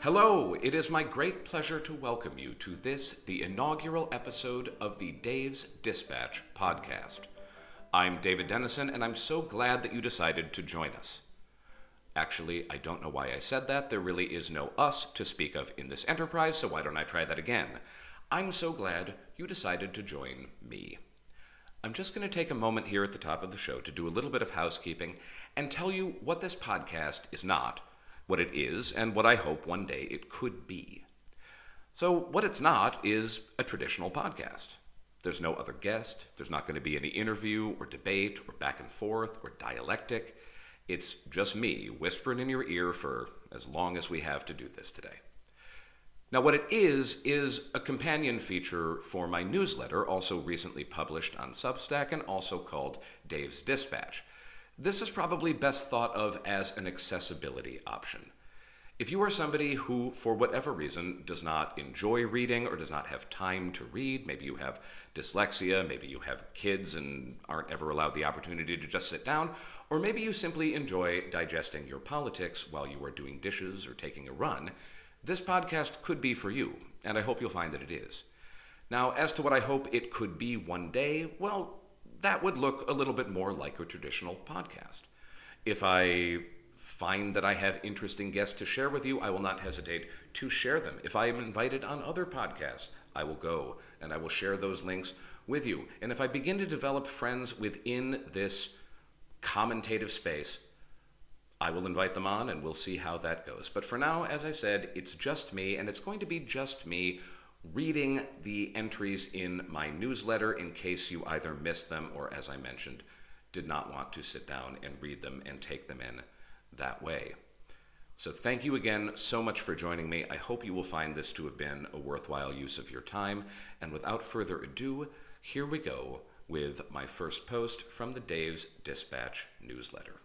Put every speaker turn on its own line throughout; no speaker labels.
Hello, it is my great pleasure to welcome you to the inaugural episode of the Dave's Dispatch podcast. I'm David Dennison, and I'm so glad that you decided to join us. Actually, I don't know why I said that. There really is no us to speak of in this enterprise, so why don't I try that again? I'm so glad you decided to join me. I'm just going to take a moment here at the top of the show to do a little bit of housekeeping and tell you what this podcast is not, what it is, and what I hope one day it could be. So what it's not is a traditional podcast. There's no other guest. There's not going to be any interview or debate or back and forth or dialectic. It's just me whispering in your ear for as long as we have to do this today. Now what it is a companion feature for my newsletter, also recently published on Substack and also called Dave's Dispatch. This is probably best thought of as an accessibility option. If you are somebody who, for whatever reason, does not enjoy reading or does not have time to read, maybe you have dyslexia, maybe you have kids and aren't ever allowed the opportunity to just sit down, or maybe you simply enjoy digesting your politics while you are doing dishes or taking a run, this podcast could be for you, and I hope you'll find that it is. Now, as to what I hope it could be one day, well, that would look a little bit more like a traditional podcast. If I find that I have interesting guests to share with you, I will not hesitate to share them. If I am invited on other podcasts, I will go and I will share those links with you. And if I begin to develop friends within this commentative space, I will invite them on and we'll see how that goes. But for now, as I said, it's just me, and it's going to be just me reading the entries in my newsletter in case you either missed them or, as I mentioned, did not want to sit down and read them and take them in that way. So thank you again so much for joining me. I hope you will find this to have been a worthwhile use of your time. And without further ado, here we go with my first post from the Dave's Dispatch newsletter.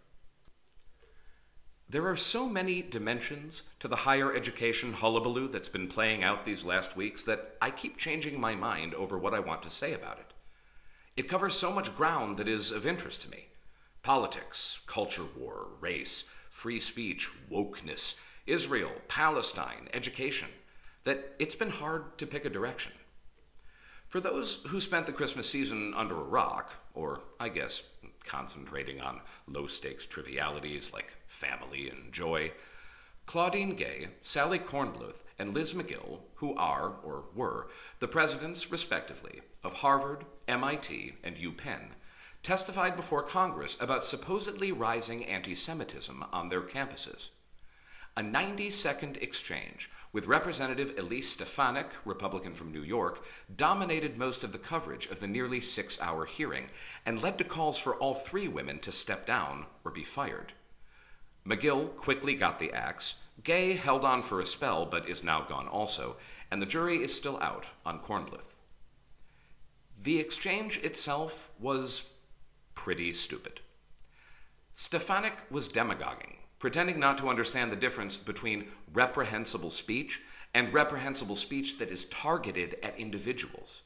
There are so many dimensions to the higher education hullabaloo that's been playing out these last weeks that I keep changing my mind over what I want to say about it. It covers so much ground that is of interest to me. Politics, culture war, race, free speech, wokeness, Israel, Palestine, education, that it's been hard to pick a direction. For those who spent the Christmas season under a rock, or I guess concentrating on low-stakes trivialities like family and joy, Claudine Gay, Sally Kornbluth, and Liz McGill, who are, or were, the presidents, respectively, of Harvard, MIT, and UPenn, testified before Congress about supposedly rising anti-Semitism on their campuses. A 90-second exchange with Representative Elise Stefanik, Republican from New York, dominated most of the coverage of the nearly 6-hour hearing and led to calls for all three women to step down or be fired. McGill quickly got the axe, Gay held on for a spell but is now gone also, and the jury is still out on Kornbluth. The exchange itself was pretty stupid. Stefanik was demagoguing, pretending not to understand the difference between reprehensible speech and reprehensible speech that is targeted at individuals.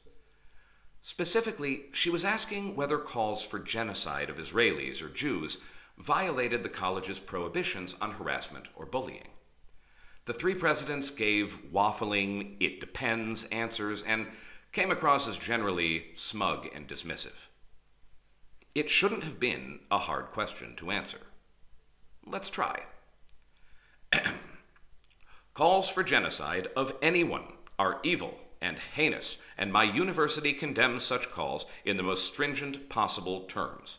Specifically, she was asking whether calls for genocide of Israelis or Jews violated the college's prohibitions on harassment or bullying. The three presidents gave waffling, it depends answers and came across as generally smug and dismissive. It shouldn't have been a hard question to answer. Let's try. Calls for genocide of anyone are evil and heinous, and my university condemns such calls in the most stringent possible terms.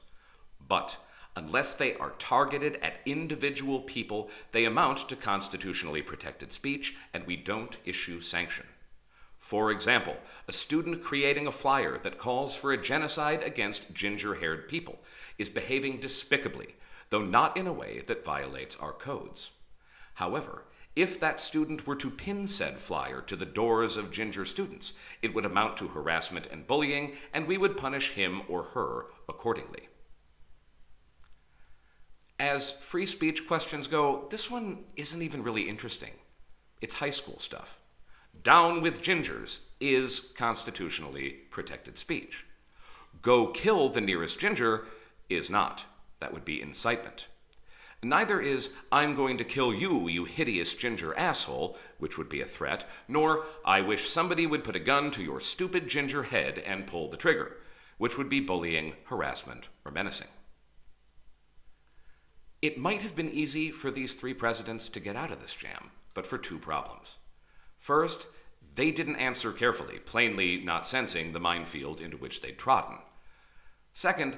But unless they are targeted at individual people, they amount to constitutionally protected speech, and we don't issue sanction. For example, a student creating a flyer that calls for a genocide against ginger-haired people is behaving despicably, though not in a way that violates our codes. However, if that student were to pin said flyer to the doors of ginger students, it would amount to harassment and bullying, and we would punish him or her accordingly. As free speech questions go, this one isn't even really interesting. It's high school stuff. Down with gingers is constitutionally protected speech. Go kill the nearest ginger is not. That would be incitement. Neither is, "I'm going to kill you, you hideous ginger asshole," which would be a threat, nor, "I wish somebody would put a gun to your stupid ginger head and pull the trigger," which would be bullying, harassment, or menacing. It might have been easy for these three presidents to get out of this jam, but for two problems. First, they didn't answer carefully, plainly not sensing the minefield into which they'd trodden. Second,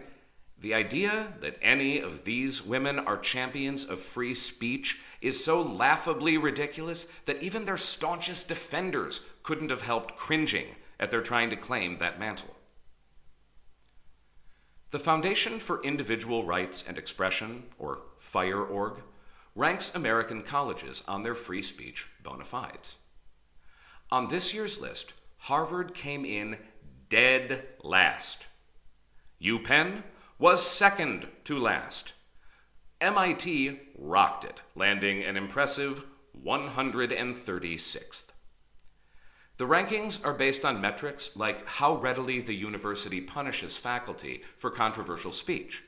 the idea that any of these women are champions of free speech is so laughably ridiculous that even their staunchest defenders couldn't have helped cringing at their trying to claim that mantle. The Foundation for Individual Rights and Expression, or FIRE.org, ranks American colleges on their free speech bona fides. On this year's list, Harvard came in dead last. UPenn was second to last. MIT rocked it, landing an impressive 136th. The rankings are based on metrics like how readily the university punishes faculty for controversial speech,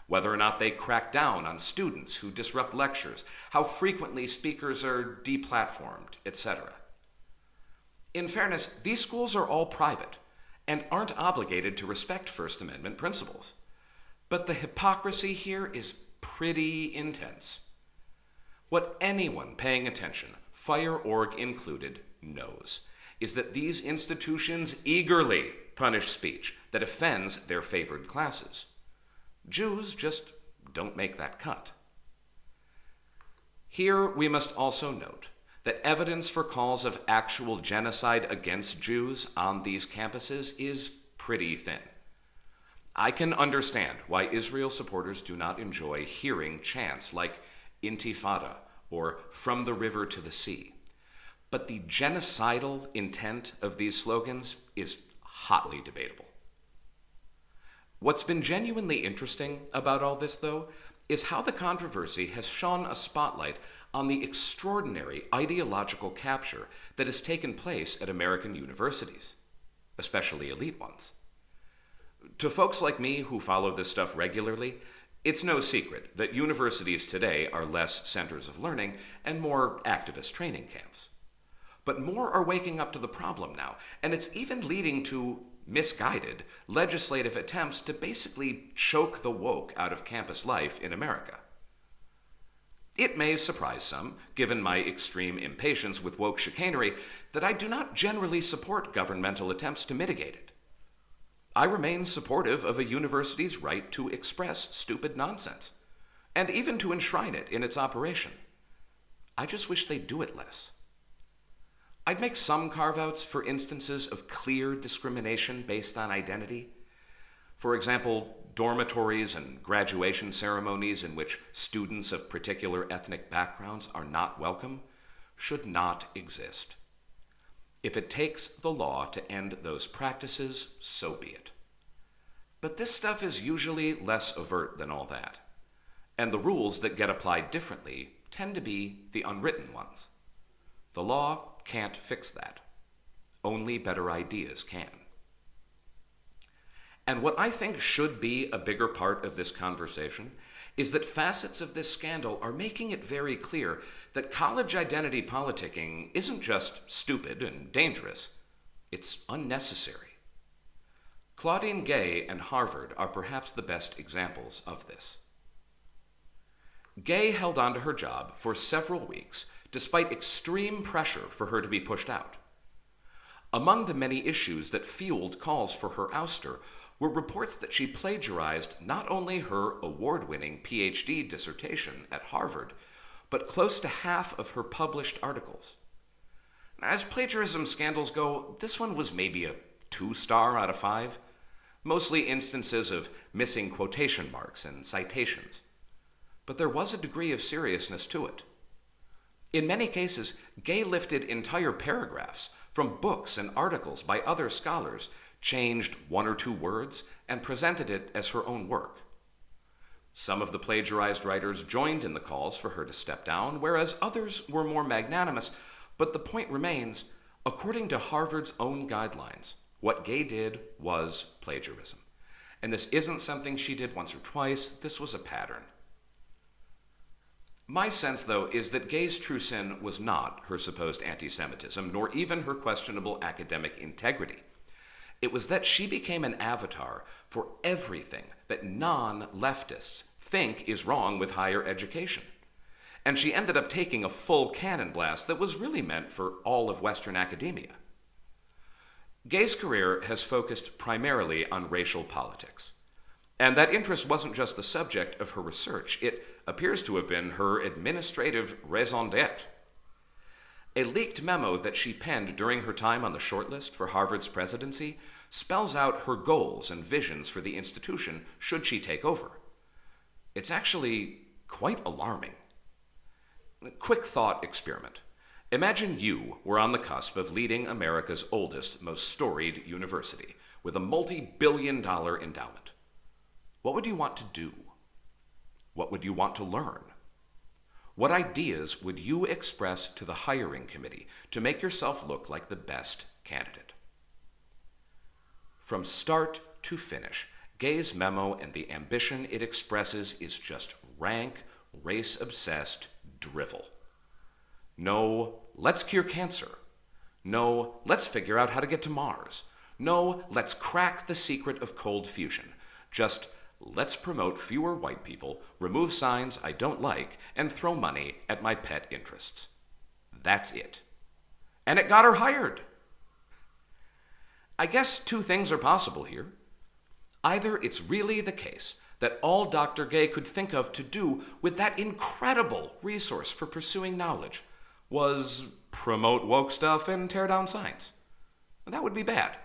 whether or not they crack down on students who disrupt lectures, how frequently speakers are deplatformed, etc. In fairness, these schools are all private and aren't obligated to respect First Amendment principles. But the hypocrisy here is pretty intense. What anyone paying attention, FIRE.org included, knows is that these institutions eagerly punish speech that offends their favored classes. Jews just don't make that cut. Here we must also note that evidence for calls of actual genocide against Jews on these campuses is pretty thin. I can understand why Israel supporters do not enjoy hearing chants like Intifada or From the River to the Sea. But the genocidal intent of these slogans is hotly debatable. What's been genuinely interesting about all this, though, is how the controversy has shone a spotlight on the extraordinary ideological capture that has taken place at American universities, especially elite ones. To folks like me who follow this stuff regularly, it's no secret that universities today are less centers of learning and more activist training camps. But more are waking up to the problem now, and it's even leading to misguided legislative attempts to basically choke the woke out of campus life in America. It may surprise some, given my extreme impatience with woke chicanery, that I do not generally support governmental attempts to mitigate it. I remain supportive of a university's right to express stupid nonsense, and even to enshrine it in its operation. I just wish they'd do it less. I'd make some carve-outs for instances of clear discrimination based on identity. For example, dormitories and graduation ceremonies in which students of particular ethnic backgrounds are not welcome should not exist. If it takes the law to end those practices, so be it. But this stuff is usually less overt than all that, and the rules that get applied differently tend to be the unwritten ones. The law can't fix that. Only better ideas can. And what I think should be a bigger part of this conversation is that facets of this scandal are making it very clear that college identity politicking isn't just stupid and dangerous, it's unnecessary. Claudine Gay and Harvard are perhaps the best examples of this. Gay held on to her job for several weeks despite extreme pressure for her to be pushed out. Among the many issues that fueled calls for her ouster were reports that she plagiarized not only her award-winning PhD dissertation at Harvard, but close to half of her published articles. As plagiarism scandals go, this one was maybe a 2-star out of 5, mostly instances of missing quotation marks and citations. But there was a degree of seriousness to it. In many cases, Gay lifted entire paragraphs from books and articles by other scholars, changed 1 or 2 words, and presented it as her own work. Some of the plagiarized writers joined in the calls for her to step down, whereas others were more magnanimous, but the point remains, according to Harvard's own guidelines, what Gay did was plagiarism. And this isn't something she did once or twice, this was a pattern. My sense, though, is that Gay's true sin was not her supposed anti-Semitism, nor even her questionable academic integrity. It was that she became an avatar for everything that non-leftists think is wrong with higher education. And she ended up taking a full cannon blast that was really meant for all of Western academia. Gay's career has focused primarily on racial politics. And that interest wasn't just the subject of her research. It appears to have been her administrative raison d'etre. A leaked memo that she penned during her time on the shortlist for Harvard's presidency spells out her goals and visions for the institution should she take over. It's actually quite alarming. Quick thought experiment. Imagine you were on the cusp of leading America's oldest, most storied university with a multi-billion-dollar endowment. What would you want to do? What would you want to learn? What ideas would you express to the hiring committee to make yourself look like the best candidate? From start to finish, Gay's memo and the ambition it expresses is just rank, race-obsessed drivel. No, let's cure cancer. No, let's figure out how to get to Mars. No, let's crack the secret of cold fusion. Just let's promote fewer white people, remove signs I don't like, and throw money at my pet interests. That's it. And it got her hired. I guess two things are possible here. Either it's really the case that all Dr. Gay could think of to do with that incredible resource for pursuing knowledge was promote woke stuff and tear down signs. That would be bad.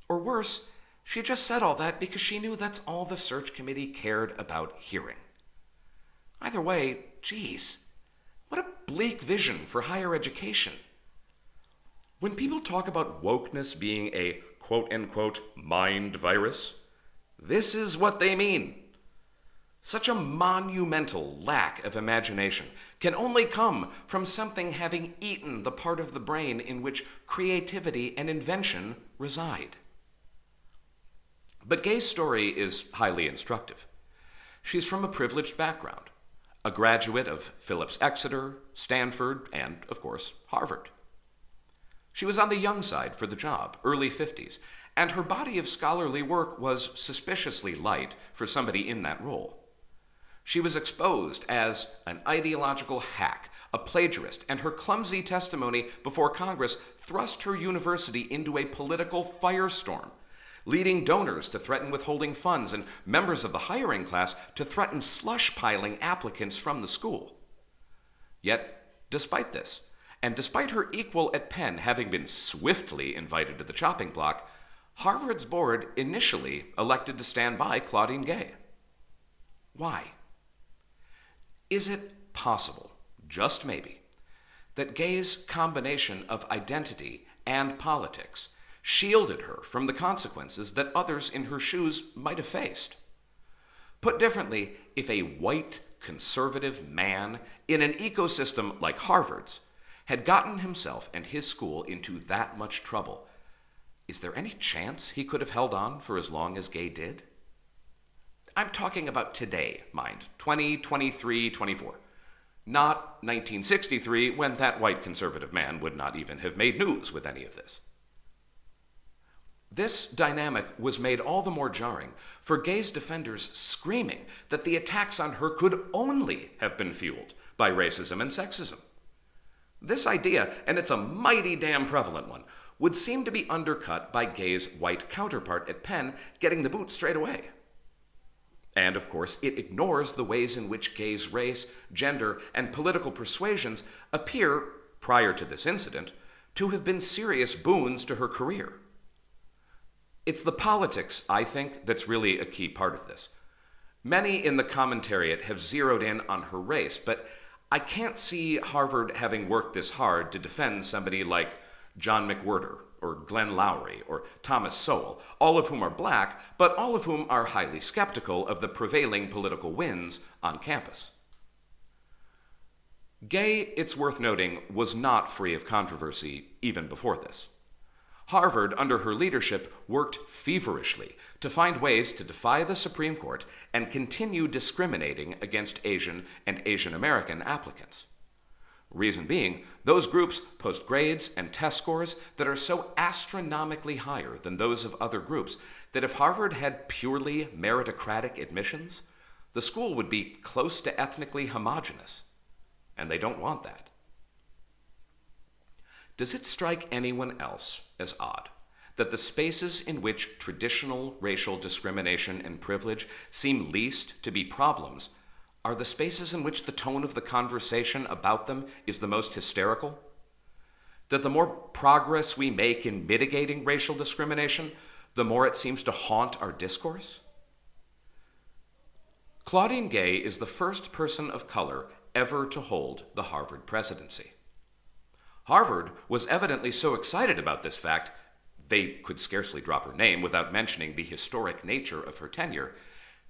Or worse, she just said all that because she knew that's all the search committee cared about hearing. Either way, geez, what a bleak vision for higher education. When people talk about wokeness being a quote-unquote mind virus, this is what they mean. Such a monumental lack of imagination can only come from something having eaten the part of the brain in which creativity and invention reside. But Gay's story is highly instructive. She's from a privileged background, a graduate of Phillips Exeter, Stanford, and, of course, Harvard. She was on the young side for the job, early 50s, and her body of scholarly work was suspiciously light for somebody in that role. She was exposed as an ideological hack, a plagiarist, and her clumsy testimony before Congress thrust her university into a political firestorm, leading donors to threaten withholding funds and members of the hiring class to threaten slush-piling applicants from the school. Yet, despite this, and despite her equal at Penn having been swiftly invited to the chopping block, Harvard's board initially elected to stand by Claudine Gay. Why? Is it possible, just maybe, that Gay's combination of identity and politics shielded her from the consequences that others in her shoes might have faced? Put differently, if a white, conservative man in an ecosystem like Harvard's had gotten himself and his school into that much trouble, is there any chance he could have held on for as long as Gay did? I'm talking about today, mind, 2023, 24. Not 1963, when that white conservative man would not even have made news with any of this. This dynamic was made all the more jarring for Gay's defenders screaming that the attacks on her could only have been fueled by racism and sexism. This idea, and it's a mighty damn prevalent one, would seem to be undercut by Gay's white counterpart at Penn getting the boot straight away. And, of course, it ignores the ways in which Gay's race, gender, and political persuasions appear, prior to this incident, to have been serious boons to her career. It's the politics, I think, that's really a key part of this. Many in the commentariat have zeroed in on her race, but I can't see Harvard having worked this hard to defend somebody like John McWhorter, or Glenn Lowry, or Thomas Sowell, all of whom are black, but all of whom are highly skeptical of the prevailing political winds on campus. Gay, it's worth noting, was not free of controversy even before this. Harvard, under her leadership, worked feverishly to find ways to defy the Supreme Court and continue discriminating against Asian and Asian American applicants. Reason being, those groups post grades and test scores that are so astronomically higher than those of other groups that if Harvard had purely meritocratic admissions, the school would be close to ethnically homogenous, and they don't want that. Does it strike anyone else as odd that the spaces in which traditional racial discrimination and privilege seem least to be problems are the spaces in which the tone of the conversation about them is the most hysterical? That the more progress we make in mitigating racial discrimination, the more it seems to haunt our discourse? Claudine Gay is the first person of color ever to hold the Harvard presidency. Harvard was evidently so excited about this fact, they could scarcely drop her name without mentioning the historic nature of her tenure,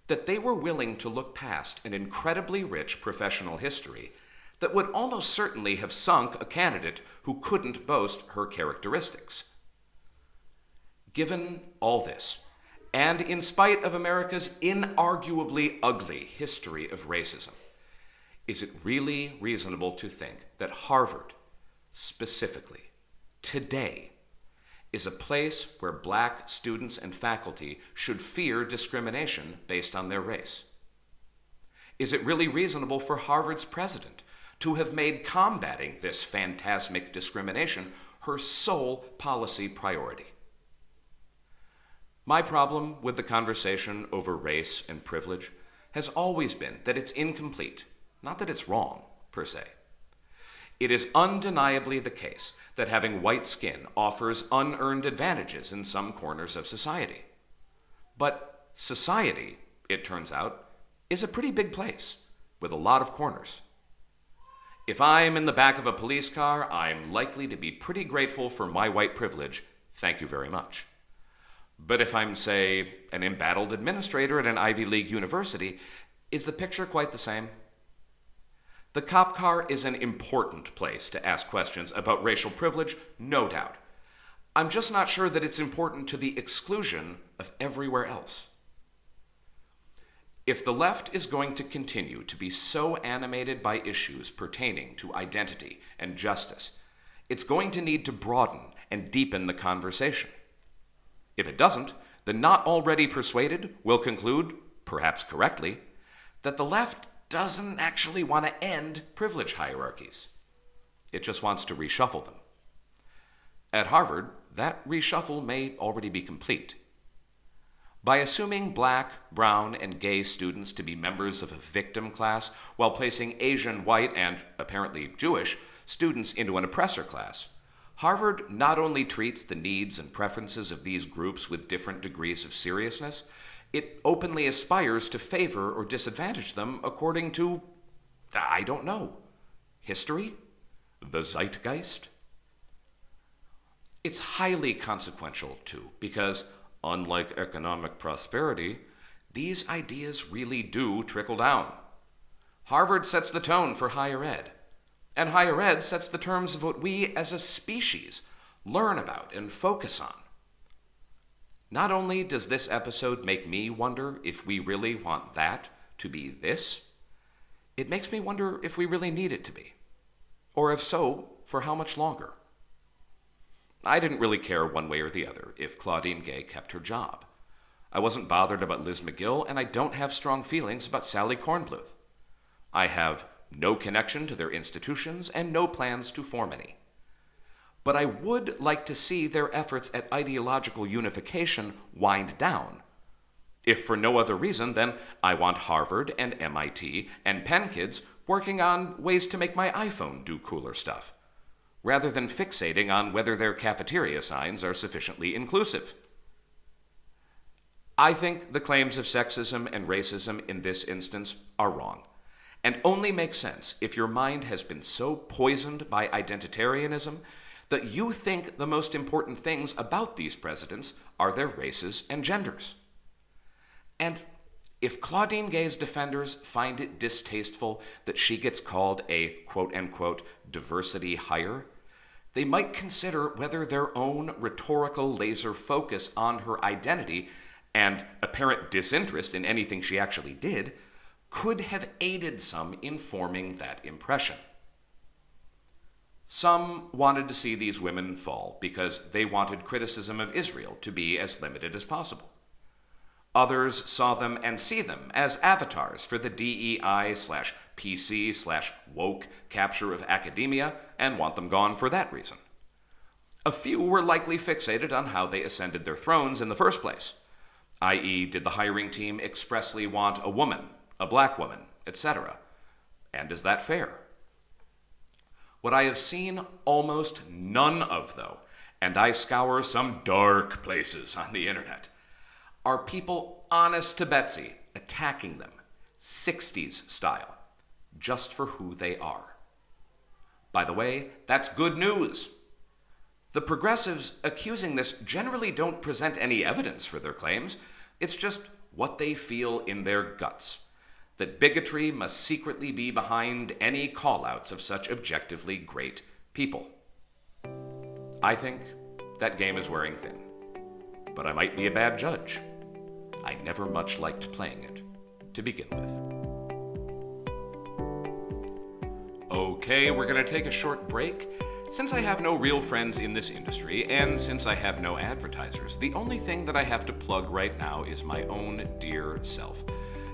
that they were willing to look past an incredibly rich professional history that would almost certainly have sunk a candidate who couldn't boast her characteristics. Given all this, and in spite of America's inarguably ugly history of racism, is it really reasonable to think that Harvard, specifically, today, is a place where black students and faculty should fear discrimination based on their race? Is it really reasonable for Harvard's president to have made combating this phantasmic discrimination her sole policy priority? My problem with the conversation over race and privilege has always been that it's incomplete, not that it's wrong, per se. It is undeniably the case that having white skin offers unearned advantages in some corners of society. But society, it turns out, is a pretty big place with a lot of corners. If I'm in the back of a police car, I'm likely to be pretty grateful for my white privilege, thank you very much. But if I'm, say, an embattled administrator at an Ivy League university, is the picture quite the same? The cop car is an important place to ask questions about racial privilege, no doubt. I'm just not sure that it's important to the exclusion of everywhere else. If the left is going to continue to be so animated by issues pertaining to identity and justice, it's going to need to broaden and deepen the conversation. If it doesn't, the not already persuaded will conclude, perhaps correctly, that the left doesn't actually want to end privilege hierarchies. It just wants to reshuffle them. At Harvard, that reshuffle may already be complete. By assuming black, brown, and gay students to be members of a victim class while placing Asian, white, and apparently Jewish students into an oppressor class, Harvard not only treats the needs and preferences of these groups with different degrees of seriousness, it openly aspires to favor or disadvantage them according to, I don't know, history? The zeitgeist? It's highly consequential, too, because, unlike economic prosperity, these ideas really do trickle down. Harvard sets the tone for higher ed, and higher ed sets the terms of what we as a species learn about and focus on. Not only does this episode make me wonder if we really want that to be this, it makes me wonder if we really need it to be. Or if so, for how much longer? I didn't really care one way or the other if Claudine Gay kept her job. I wasn't bothered about Liz McGill, and I don't have strong feelings about Sally Kornbluth. I have no connection to their institutions and no plans to form any. But I would like to see their efforts at ideological unification wind down. If for no other reason, then I want Harvard and MIT and Penn kids working on ways to make my iPhone do cooler stuff, rather than fixating on whether their cafeteria signs are sufficiently inclusive. I think the claims of sexism and racism in this instance are wrong, and only make sense if your mind has been so poisoned by identitarianism that you think the most important things about these presidents are their races and genders. And if Claudine Gay's defenders find it distasteful that she gets called a quote-unquote diversity hire, They might consider whether their own rhetorical laser focus on her identity and apparent disinterest in anything she actually did could have aided some in forming that impression. Some wanted to see these women fall because they wanted criticism of Israel to be as limited as possible. Others saw them and see them as avatars for the DEI/PC/woke capture of academia and want them gone for that reason. A few were likely fixated on how they ascended their thrones in the first place, i.e., did the hiring team expressly want a woman, a black woman, etc.? And is that fair? What I have seen almost none of, though, and I scour some dark places on the internet, are people honest to Betsy attacking them, 60s style, just for who they are. By the way, that's good news. The progressives accusing this generally don't present any evidence for their claims. It's just what they feel in their guts, that bigotry must secretly be behind any call-outs of such objectively great people. I think that game is wearing thin, but I might be a bad judge. I never much liked playing it, to begin with. Okay, we're going to take a short break. Since I have no real friends in this industry, and since I have no advertisers, the only thing that I have to plug right now is my own dear self.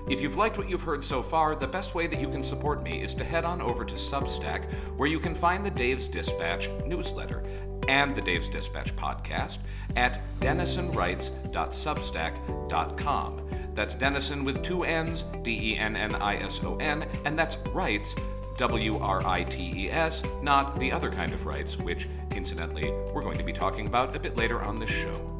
If you've liked what you've heard so far, the best way that you can support me is to head on over to Substack, where you can find the Dave's Dispatch newsletter and the Dave's Dispatch podcast at denisonwrites.substack.com. That's Denison with two N's, Dennison, and that's Writes, Writes, not the other kind of rights, which, incidentally, we're going to be talking about a bit later on this show.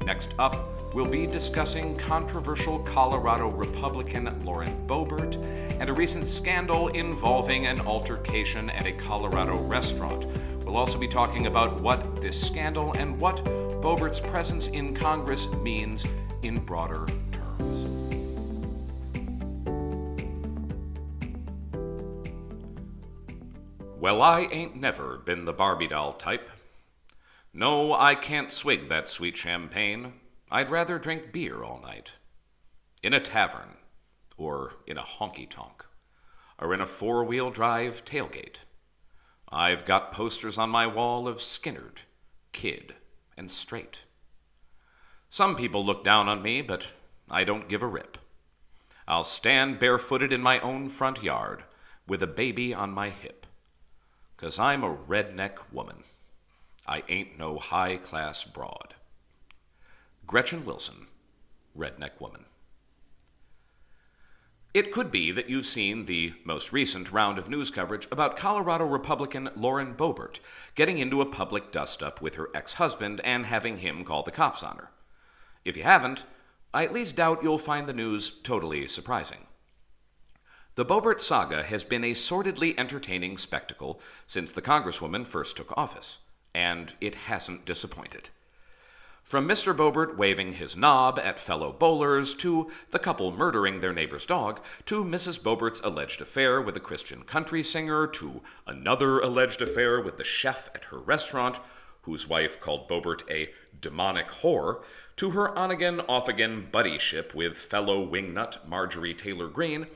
Next up, we'll be discussing controversial Colorado Republican Lauren Boebert and a recent scandal involving an altercation at a Colorado restaurant. We'll also be talking about what this scandal and what Boebert's presence in Congress means in broader terms. Well, I ain't never been the Barbie doll type. No, I can't swig that sweet champagne. I'd rather drink beer all night. In a tavern, or in a honky-tonk, or in a four-wheel drive tailgate. I've got posters on my wall of Skinnerd, Kid, and Straight. Some people look down on me, but I don't give a rip. I'll stand barefooted in my own front yard with a baby on my hip. 'Cause I'm a redneck woman. I ain't no high-class broad. Gretchen Wilson, redneck woman. It could be that you've seen the most recent round of news coverage about Colorado Republican Lauren Boebert getting into a public dust-up with her ex-husband and having him call the cops on her. If you haven't, I at least doubt you'll find the news totally surprising. The Boebert saga has been a sordidly entertaining spectacle since the Congresswoman first took office, and it hasn't disappointed. From Mr. Boebert waving his knob at fellow bowlers, to the couple murdering their neighbor's dog, to Mrs. Boebert's alleged affair with a Christian country singer, to another alleged affair with the chef at her restaurant, whose wife called Boebert a demonic whore, to her on-again, off-again buddyship with fellow wingnut Marjorie Taylor Greene,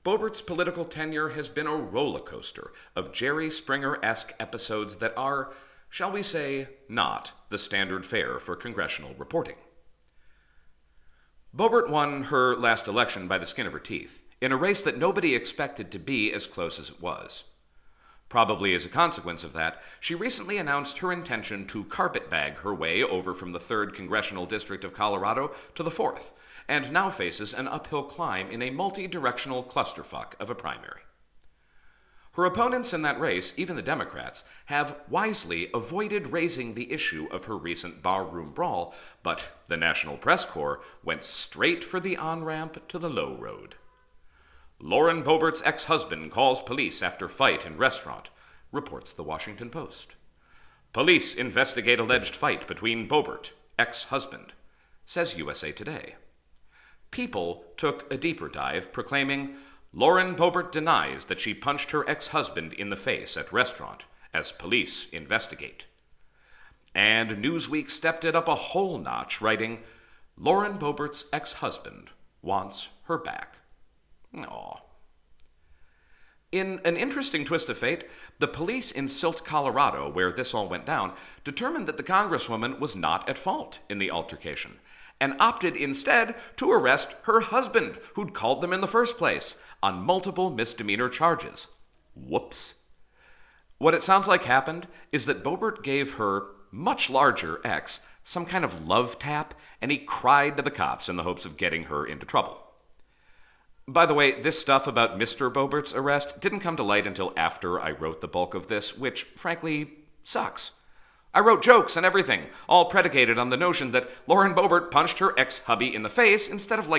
Boebert's political tenure has been a roller coaster of Jerry Springer-esque episodes that are, shall we say, not the standard fare for congressional reporting. Boebert won her last election by the skin of her teeth, in a race that nobody expected to be as close as it was. Probably as a consequence of that, she recently announced her intention to carpetbag her way over from the 3rd Congressional District of Colorado to the 4th, and now faces an uphill climb in a multi-directional clusterfuck of a primary. Her opponents in that race, even the Democrats, have wisely avoided raising the issue of her recent barroom brawl, but the National Press Corps went straight for the on-ramp to the low road. Lauren Boebert's ex-husband calls police after fight in restaurant, reports the Washington Post. Police investigate alleged fight between Boebert, ex-husband, says USA Today. People took a deeper dive, proclaiming, Lauren Boebert denies that she punched her ex-husband in the face at restaurant as police investigate. And Newsweek stepped it up a whole notch, writing, Lauren Boebert's ex-husband wants her back. Aww. In an interesting twist of fate, the police in Silt, Colorado, where this all went down, determined that the Congresswoman was not at fault in the altercation, and opted instead to arrest her husband, who'd called them in the first place, on multiple misdemeanor charges. Whoops. What it sounds like happened is that Boebert gave her much larger ex some kind of love tap, and he cried to the cops in the hopes of getting her into trouble. By the way, this stuff about Mr. Boebert's arrest didn't come to light until after I wrote the bulk of this, which, frankly, sucks. I wrote jokes and everything, all predicated on the notion that Lauren Boebert punched her ex-hubby in the face instead of,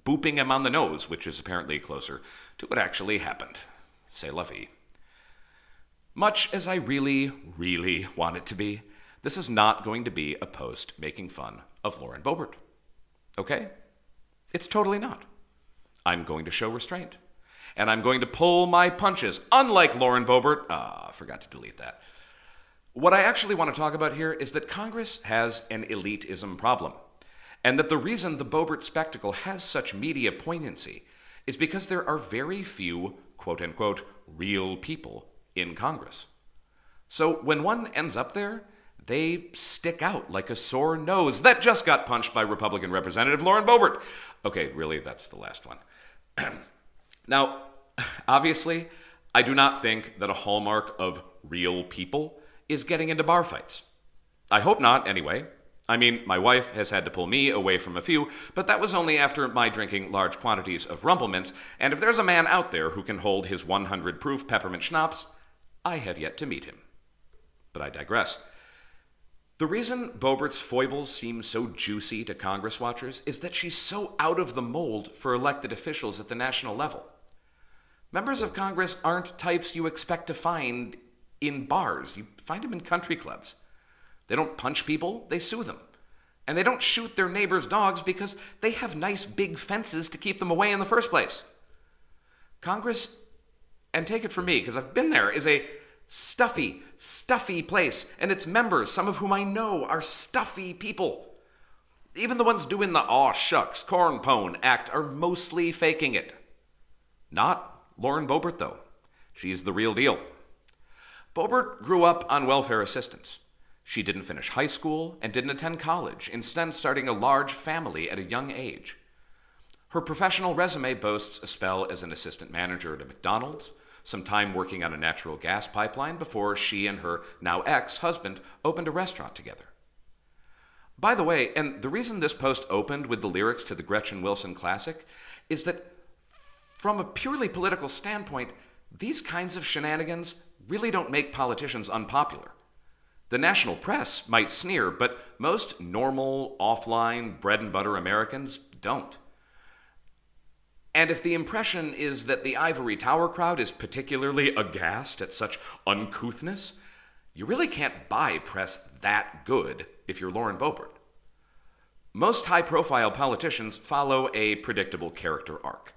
booping him on the nose, which is apparently closer to what actually happened. C'est la vie. Much as I really, really want it to be, this is not going to be a post making fun of Lauren Boebert. Okay? It's totally not. I'm going to show restraint. And I'm going to pull my punches, unlike Lauren Boebert. I forgot to delete that. What I actually want to talk about here is that Congress has an elitism problem, and that the reason the Boebert spectacle has such media poignancy is because there are very few, quote-unquote, real people in Congress. So when one ends up there, they stick out like a sore nose that just got punched by Republican Representative Lauren Boebert. Okay, really, that's the last one. Now, obviously, I do not think that a hallmark of real people is getting into bar fights. I hope not, anyway. I mean, my wife has had to pull me away from a few, but that was only after my drinking large quantities of Rumplemints, and if there's a man out there who can hold his 100 proof peppermint schnapps, I have yet to meet him. But I digress. The reason Boebert's foibles seem so juicy to Congress watchers is that she's so out of the mold for elected officials at the national level. Members of Congress aren't types you expect to find in bars. You find them in country clubs. They don't punch people, they sue them. And they don't shoot their neighbors' dogs because they have nice big fences to keep them away in the first place. Congress, and take it from me, because I've been there, is a stuffy place, and its members, some of whom I know, are stuffy people. Even the ones doing the aw shucks, corn pone act are mostly faking it. Not Lauren Boebert, though. She's the real deal. Boebert grew up on welfare assistance. She didn't finish high school and didn't attend college, instead starting a large family at a young age. Her professional resume boasts a spell as an assistant manager at a McDonald's, some time working on a natural gas pipeline before she and her now ex-husband opened a restaurant together. By the way, and the reason this post opened with the lyrics to the Gretchen Wilson classic is that from a purely political standpoint, these kinds of shenanigans really don't make politicians unpopular. The national press might sneer, but most normal, offline, bread-and-butter Americans don't. And if the impression is that the ivory tower crowd is particularly aghast at such uncouthness, you really can't buy press that good if you're Lauren Boebert. Most high-profile politicians follow a predictable character arc.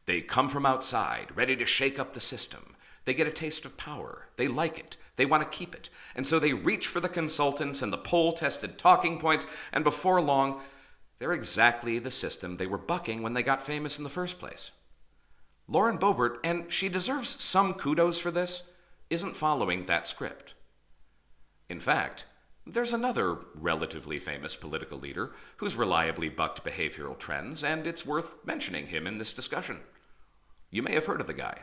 They come from outside, ready to shake up the system. They get a taste of power. They like it. They want to keep it. And so they reach for the consultants and the poll-tested talking points, and before long, they're exactly the system they were bucking when they got famous in the first place. Lauren Boebert, and she deserves some kudos for this, isn't following that script. In fact, there's another relatively famous political leader who's reliably bucked behavioral trends, and it's worth mentioning him in this discussion. You may have heard of the guy.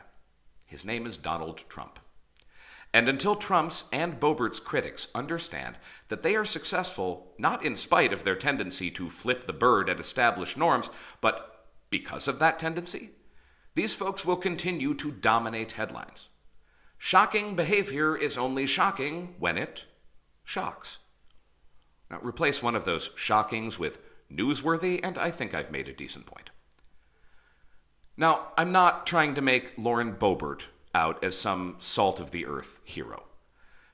His name is Donald Trump. And until Trump's and Boebert's critics understand that they are successful not in spite of their tendency to flip the bird at established norms, but because of that tendency, these folks will continue to dominate headlines. Shocking behavior is only shocking when it shocks. Now, replace one of those shockings with newsworthy, and I think I've made a decent point. Now, I'm not trying to make Lauren Boebert out as some salt-of-the-earth hero.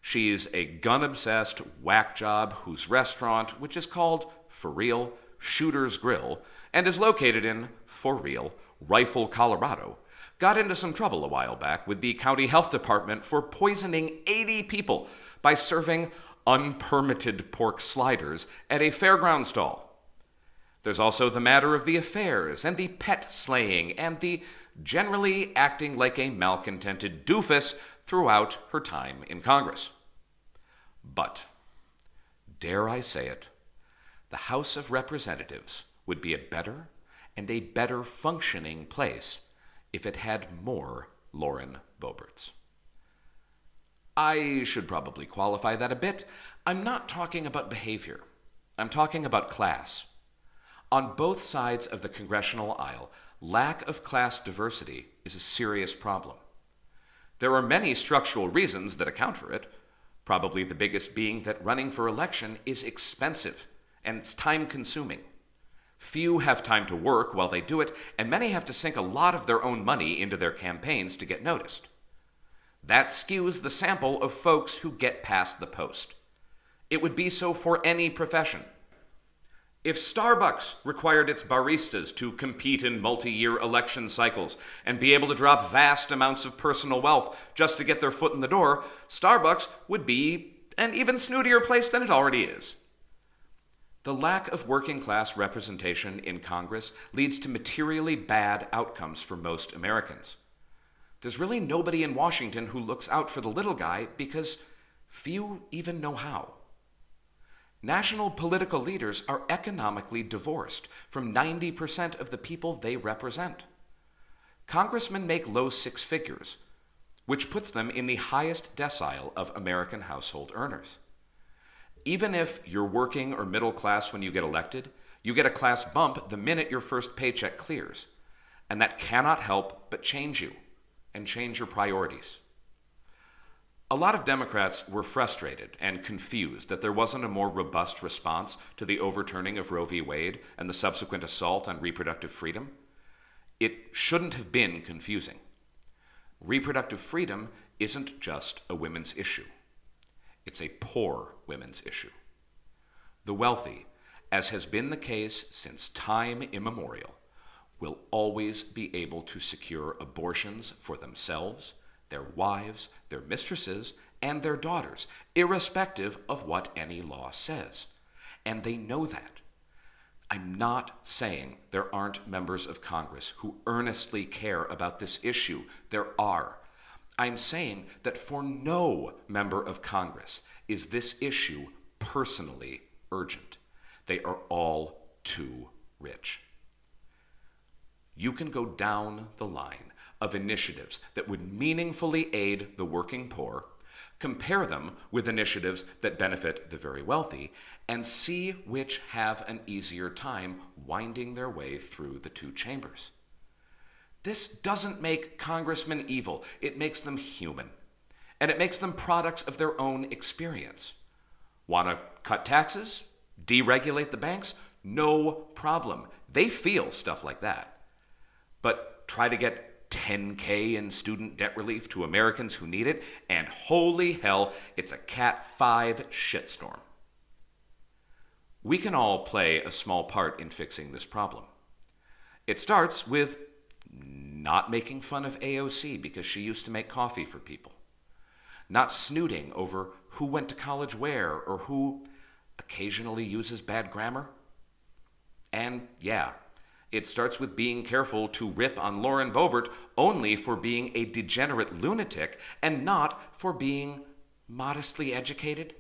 She's a gun-obsessed whack job whose restaurant, which is called, for real, Shooter's Grill, and is located in, for real, Rifle, Colorado, got into some trouble a while back with the county health department for poisoning 80 people by serving unpermitted pork sliders at a fairground stall. There's also the matter of the affairs and the pet slaying and the generally acting like a malcontented doofus throughout her time in Congress. But, dare I say it, the House of Representatives would be a better and a better functioning place if it had more Lauren Boeberts. I should probably qualify that a bit. I'm not talking about behavior. I'm talking about class. On both sides of the congressional aisle, lack of class diversity is a serious problem. There are many structural reasons that account for it, probably the biggest being that running for election is expensive and it's time-consuming. Few have time to work while they do it, and many have to sink a lot of their own money into their campaigns to get noticed. That skews the sample of folks who get past the post. It would be so for any profession. If Starbucks required its baristas to compete in multi-year election cycles and be able to drop vast amounts of personal wealth just to get their foot in the door, Starbucks would be an even snootier place than it already is. The lack of working-class representation in Congress leads to materially bad outcomes for most Americans. There's really nobody in Washington who looks out for the little guy because few even know how. National political leaders are economically divorced from 90% of the people they represent. Congressmen make low six figures, which puts them in the highest decile of American household earners. Even if you're working or middle class when you get elected, you get a class bump the minute your first paycheck clears, and that cannot help but change you and change your priorities. A lot of Democrats were frustrated and confused that there wasn't a more robust response to the overturning of Roe v. Wade and the subsequent assault on reproductive freedom. It shouldn't have been confusing. Reproductive freedom isn't just a women's issue. It's a poor women's issue. The wealthy, as has been the case since time immemorial, will always be able to secure abortions for themselves, their wives, their mistresses, and their daughters, irrespective of what any law says. And they know that. I'm not saying there aren't members of Congress who earnestly care about this issue. There are. I'm saying that for no member of Congress is this issue personally urgent. They are all too rich. You can go down the line of initiatives that would meaningfully aid the working poor, compare them with initiatives that benefit the very wealthy, and see which have an easier time winding their way through the two chambers. This doesn't make congressmen evil. It makes them human. And it makes them products of their own experience. Want to cut taxes? Deregulate the banks? No problem. They feel stuff like that. But try to get $10K in student debt relief to Americans who need it, and holy hell, it's a Cat 5 shitstorm. We can all play a small part in fixing this problem. It starts with not making fun of AOC because she used to make coffee for people. Not snooting over who went to college where or who occasionally uses bad grammar. And yeah, it starts with being careful to rip on Lauren Boebert only for being a degenerate lunatic and not for being modestly educated.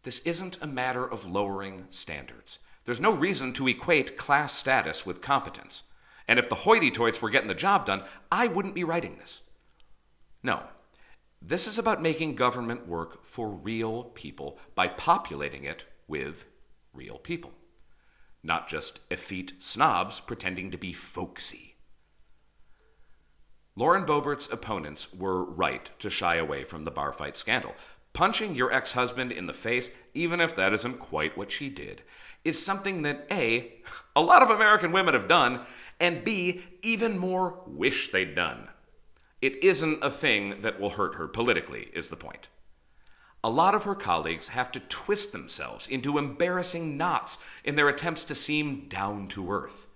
This isn't a matter of lowering standards. There's no reason to equate class status with competence. And if the hoity-toits were getting the job done, I wouldn't be writing this. No, this is about making government work for real people by populating it with real people. Not just effete snobs pretending to be folksy. Lauren Boebert's opponents were right to shy away from the bar fight scandal. Punching your ex-husband in the face, even if that isn't quite what she did, is something that A, a lot of American women have done, and B, even more wish they'd done. It isn't a thing that will hurt her politically, is the point. A lot of her colleagues have to twist themselves into embarrassing knots in their attempts to seem down to earth.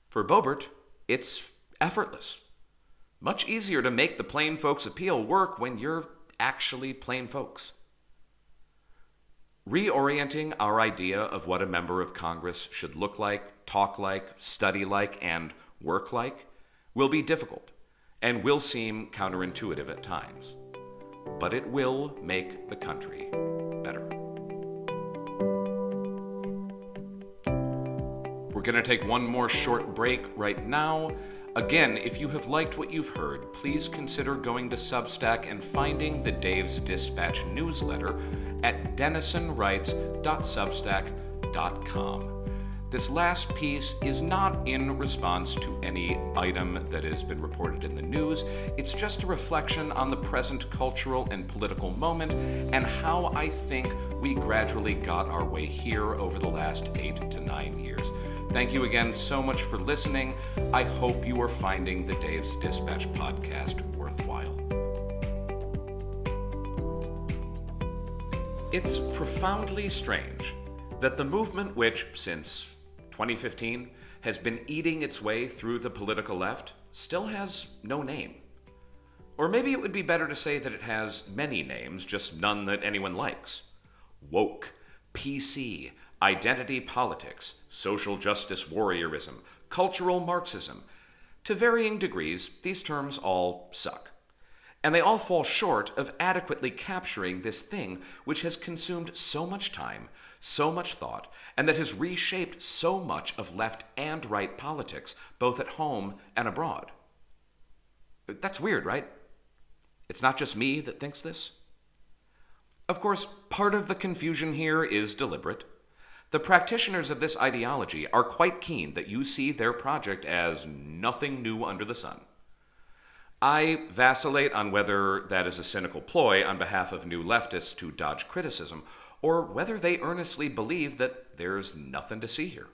For Boebert, it's effortless. Much easier to make the plain folks appeal work when you're actually plain folks. Reorienting our idea of what a member of Congress should look like, talk like, study like, and work like will be difficult and will seem counterintuitive at times. But it will make the country better. We're going to take one more short break right now. Again, if you have liked what you've heard, please consider going to Substack and finding the Dave's Dispatch newsletter at denisonwrites.substack.com. This last piece is not in response to any item that has been reported in the news. It's just a reflection on the present cultural and political moment and how I think we gradually got our way here over the last 8 to 9 years. Thank you again so much for listening. I hope you are finding the Dave's Dispatch podcast worthwhile. It's profoundly strange that the movement which, since 2015, has been eating its way through the political left still has no name. Or maybe it would be better to say that it has many names, just none that anyone likes. Woke, PC, identity politics, social justice warriorism, cultural Marxism. To varying degrees, these terms all suck. And they all fall short of adequately capturing this thing which has consumed so much time, so much thought, and that has reshaped so much of left and right politics, both at home and abroad. That's weird, right? It's not just me that thinks this. Of course, part of the confusion here is deliberate. The practitioners of this ideology are quite keen that you see their project as nothing new under the sun. I vacillate on whether that is a cynical ploy on behalf of new leftists to dodge criticism, or whether they earnestly believe that there's nothing to see here.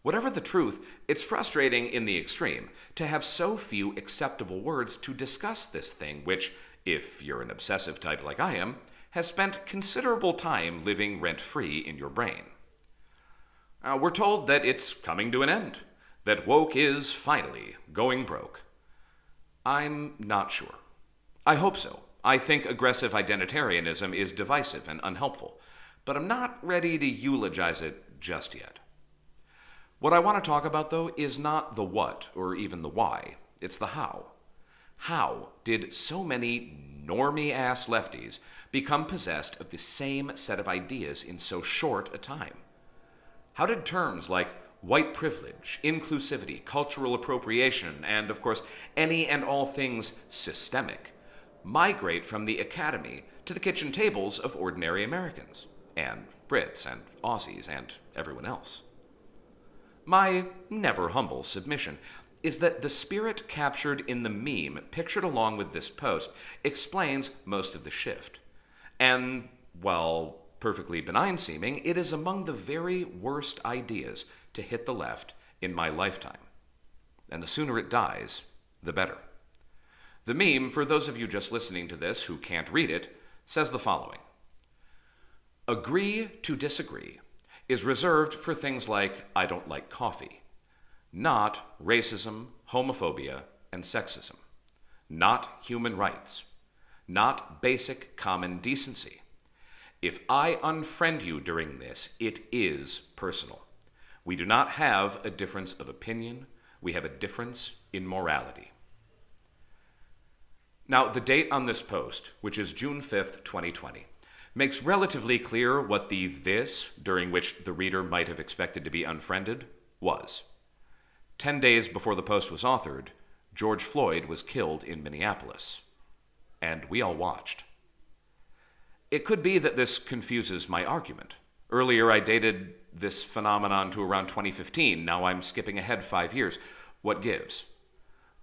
Whatever the truth, it's frustrating in the extreme to have so few acceptable words to discuss this thing which, if you're an obsessive type like I am, has spent considerable time living rent-free in your brain. We're told that it's coming to an end, that woke is finally going broke. I'm not sure. I hope so. I think aggressive identitarianism is divisive and unhelpful, but I'm not ready to eulogize it just yet. What I want to talk about, though, is not the what or even the why. It's the how. How did so many normie-ass lefties become possessed of the same set of ideas in so short a time? How did terms like white privilege, inclusivity, cultural appropriation, and, of course, any and all things systemic migrate from the academy to the kitchen tables of ordinary Americans, and Brits, and Aussies, and everyone else? My never humble submission is that the spirit captured in the meme pictured along with this post explains most of the shift. And, while perfectly benign seeming, it is among the very worst ideas to hit the left in my lifetime. And the sooner it dies, the better. The meme, for those of you just listening to this who can't read it, says the following: agree to disagree is reserved for things like I don't like coffee, not racism, homophobia, and sexism, not human rights, not basic common decency. If I unfriend you during this, it is personal. We do not have a difference of opinion. We have a difference in morality. Now, the date on this post, which is June 5th, 2020, makes relatively clear what the this, during which the reader might have expected to be unfriended, was. 10 days before the post was authored, George Floyd was killed in Minneapolis. And we all watched. It could be that this confuses my argument. Earlier, I dated this phenomenon to around 2015. Now I'm skipping ahead 5 years. What gives?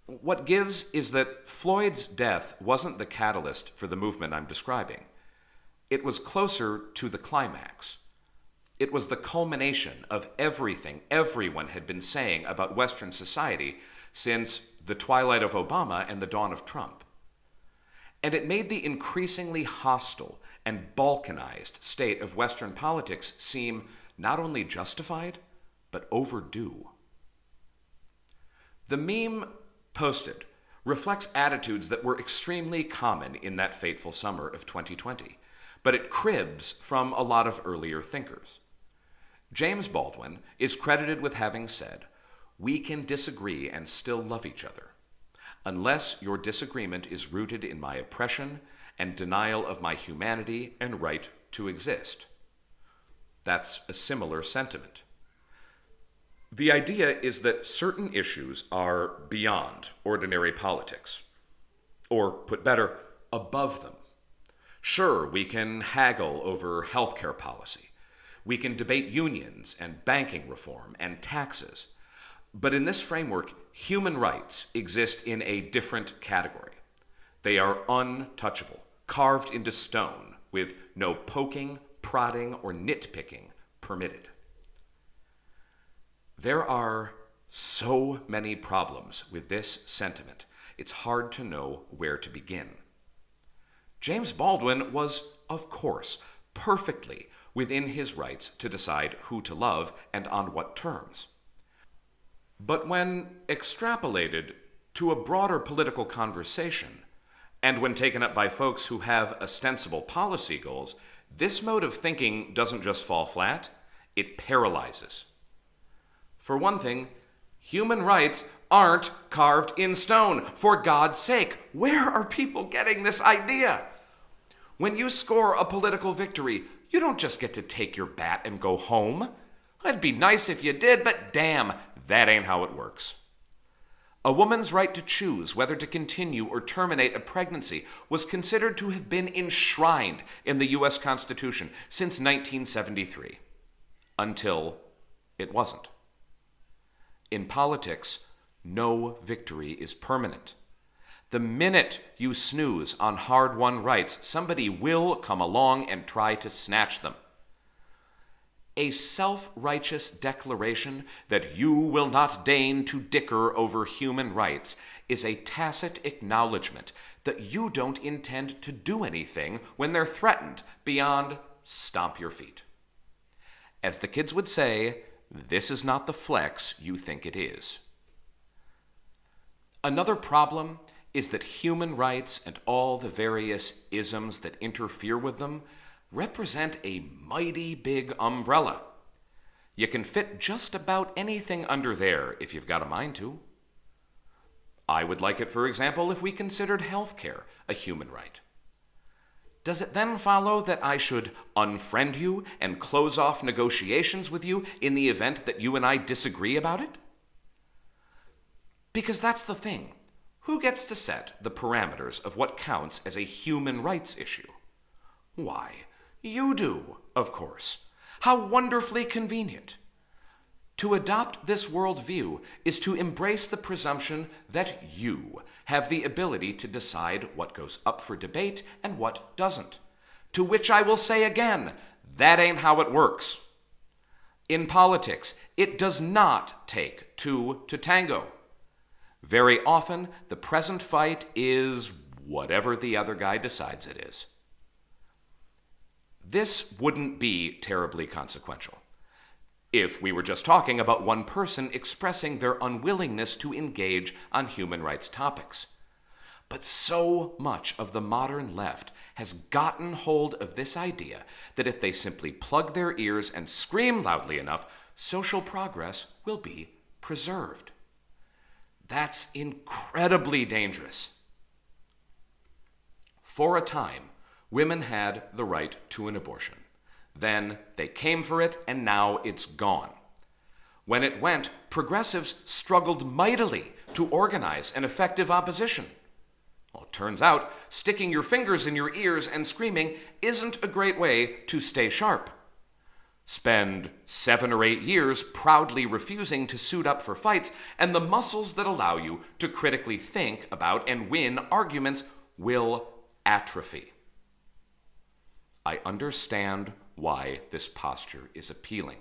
What gives is that Floyd's death wasn't the catalyst for the movement I'm describing. It was closer to the climax. It was the culmination of everything everyone had been saying about Western society since the twilight of Obama and the dawn of Trump. And it made the increasingly hostile and balkanized state of Western politics seem not only justified, but overdue. The meme posted reflects attitudes that were extremely common in that fateful summer of 2020, but it cribs from a lot of earlier thinkers. James Baldwin is credited with having said, "We can disagree and still love each other, unless your disagreement is rooted in my oppression and denial of my humanity and right to exist." That's a similar sentiment. The idea is that certain issues are beyond ordinary politics, or put better, above them. Sure, we can haggle over healthcare policy. We can debate unions and banking reform and taxes. But in this framework, human rights exist in a different category. They are untouchable, carved into stone, with no poking, prodding, or nitpicking permitted. There are so many problems with this sentiment, it's hard to know where to begin. James Baldwin was, of course, perfectly within his rights to decide who to love and on what terms. But when extrapolated to a broader political conversation, and when taken up by folks who have ostensible policy goals, this mode of thinking doesn't just fall flat, it paralyzes. For one thing, human rights aren't carved in stone. For God's sake, where are people getting this idea? When you score a political victory, you don't just get to take your bat and go home. It'd be nice if you did, but damn, that ain't how it works. A woman's right to choose whether to continue or terminate a pregnancy was considered to have been enshrined in the U.S. Constitution since 1973, until it wasn't. In politics, no victory is permanent. The minute you snooze on hard-won rights, somebody will come along and try to snatch them. A self-righteous declaration that you will not deign to dicker over human rights is a tacit acknowledgement that you don't intend to do anything when they're threatened beyond stomp your feet. As the kids would say, this is not the flex you think it is. Another problem is that human rights and all the various isms that interfere with them represent a mighty big umbrella. You can fit just about anything under there if you've got a mind to. I would like it, for example, if we considered healthcare a human right. Does it then follow that I should unfriend you and close off negotiations with you in the event that you and I disagree about it? Because that's the thing. Who gets to set the parameters of what counts as a human rights issue? Why, you do, of course. How wonderfully convenient. To adopt this worldview is to embrace the presumption that you have the ability to decide what goes up for debate and what doesn't. To which I will say again, that ain't how it works. In politics, it does not take two to tango. Very often, the present fight is whatever the other guy decides it is. This wouldn't be terribly consequential if we were just talking about one person expressing their unwillingness to engage on human rights topics. But so much of the modern left has gotten hold of this idea that if they simply plug their ears and scream loudly enough, social progress will be preserved. That's incredibly dangerous. For a time, women had the right to an abortion. Then they came for it, and now it's gone. When it went, progressives struggled mightily to organize an effective opposition. Well, it turns out sticking your fingers in your ears and screaming isn't a great way to stay sharp. Spend 7 or 8 years proudly refusing to suit up for fights, and the muscles that allow you to critically think about and win arguments will atrophy. I understand why this posture is appealing.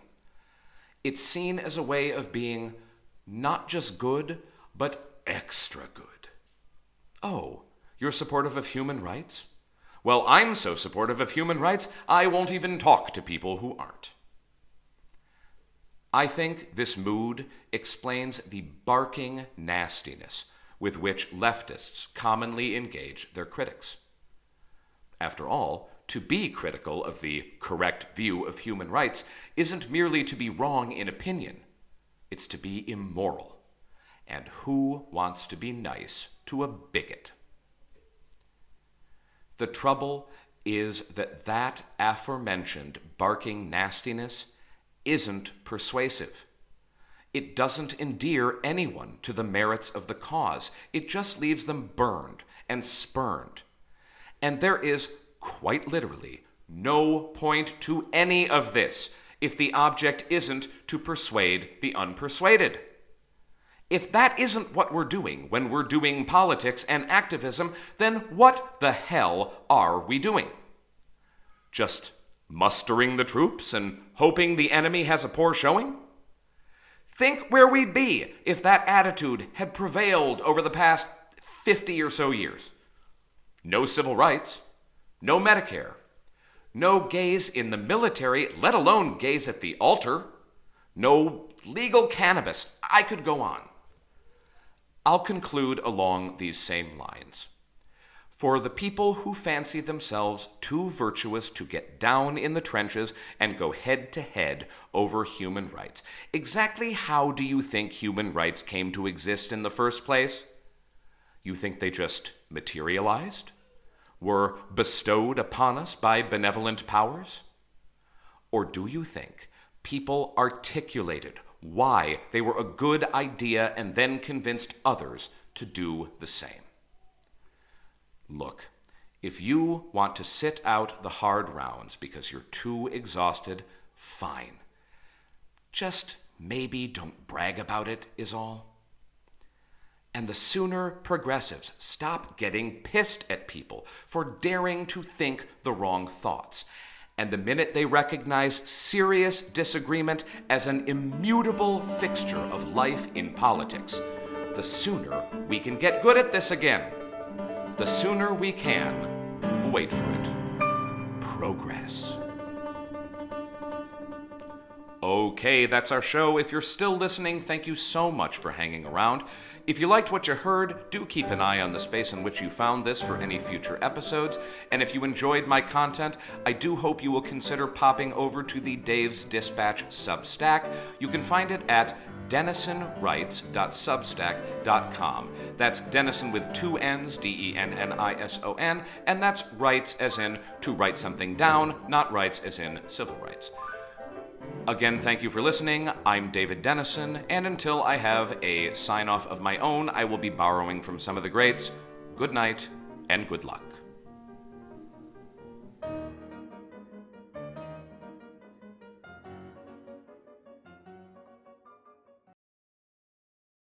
It's seen as a way of being not just good, but extra good. Oh, you're supportive of human rights? Well, I'm so supportive of human rights, I won't even talk to people who aren't. I think this mood explains the barking nastiness with which leftists commonly engage their critics. After all, to be critical of the correct view of human rights isn't merely to be wrong in opinion, it's to be immoral. And who wants to be nice to a bigot? The trouble is that aforementioned barking nastiness isn't persuasive. It doesn't endear anyone to the merits of the cause. It just leaves them burned and spurned. And there is, quite literally, no point to any of this if the object isn't to persuade the unpersuaded. If that isn't what we're doing when we're doing politics and activism, then what the hell are we doing? Just mustering the troops and hoping the enemy has a poor showing? Think where we'd be if that attitude had prevailed over the past 50 or so years. No civil rights, no Medicare, no gays in the military, let alone gays at the altar, no legal cannabis. I could go on. I'll conclude along these same lines. For the people who fancy themselves too virtuous to get down in the trenches and go head to head over human rights, exactly how do you think human rights came to exist in the first place? You think they just materialized? Were bestowed upon us by benevolent powers? Or do you think people articulated why they were a good idea and then convinced others to do the same? Look, if you want to sit out the hard rounds because you're too exhausted, fine. Just maybe don't brag about it is all. And the sooner progressives stop getting pissed at people for daring to think the wrong thoughts, and the minute they recognize serious disagreement as an immutable fixture of life in politics, the sooner we can get good at this again. The sooner we can, wait for it, progress. Okay, that's our show. If you're still listening, thank you so much for hanging around. If you liked what you heard, do keep an eye on the space in which you found this for any future episodes. And if you enjoyed my content, I do hope you will consider popping over to the Dave's Dispatch Substack. You can find it at denisonwrites.substack.com. That's Denison with two N's, Dennison, and that's rights as in to write something down, not rights as in civil rights. Again, thank you for listening. I'm David Denison, and until I have a sign-off of my own, I will be borrowing from some of the greats. Good night, and good luck.